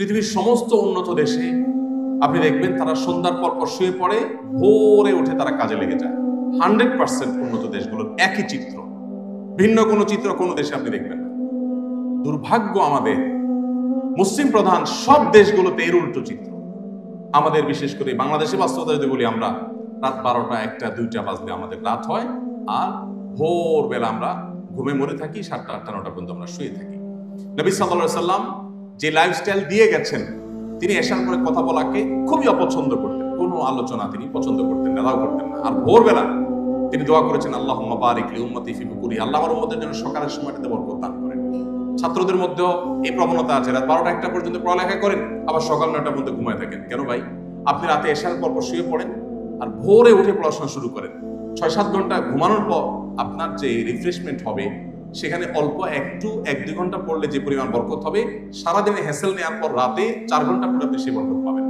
পৃথিবীর সমস্ত উন্নত দেশে আপনি দেখবেন তারা সন্ধ্যার পর শুয়ে পড়ে, ভোরে উঠে তারা কাজে লেগে যায়। 100% উন্নত দেশগুলোর একই চিত্র, ভিন্ন কোনো চিত্র কোনো দেশে আপনি দেখবেন না। দুর্ভাগ্য আমাদের মুসলিম প্রধান সব দেশগুলোতে এর উল্টো চিত্র। আমাদের বিশেষ করে বাংলাদেশে বাস্তবতা যদি বলি, আমরা রাত 12টা 1টা 2টা বাজলে আমাদের রাত হয়, আর ভোরবেলা আমরা ঘুমে মরে থাকি, 7টা 8টা 9টা পর্যন্ত আমরা শুয়ে থাকি। নবী সাল্লাল্লাহু আলাইহি সাল্লাম যে লাইফস্টাইল দিয়ে গেছেন, তিনি এশার পরে কথা বলাকে খুবই অপছন্দ করতেন, কোনো আলোচনা তিনি পছন্দ করতেন না, দাও করতেন না। আর ভোরবেলা তিনি দোয়া করেছেন, আল্লাহুম্মা বারিক লি উম্মতি ফি বুকুরি, আল্লাহ আমার উম্মতের জন্য সকালের সময়টাতে বরকত দান করেন। ছাত্রদের মধ্যেও এই প্রবণতা আছে, রাত 12টা 1টা পর্যন্ত পড়ালেখা করেন, আবার সকাল 9টার মধ্যে ঘুমায় থাকেন। কেন ভাই? আপনি রাতে এশার পর শুয়ে পড়েন আর ভোরে উঠে পড়াশোনা শুরু করেন। 6-7 ঘন্টা ঘুমানোর পর আপনার যে রিফ্রেশমেন্ট হবে, সেখানে অল্প একটু 1-2 ঘন্টা পড়লে যে পরিমাণ বরকত হবে, সারাদিনে হ্যাসেল নেওয়ার পর রাতে 4 ঘন্টা পড়ে আপনি সে বরকত পাবেন।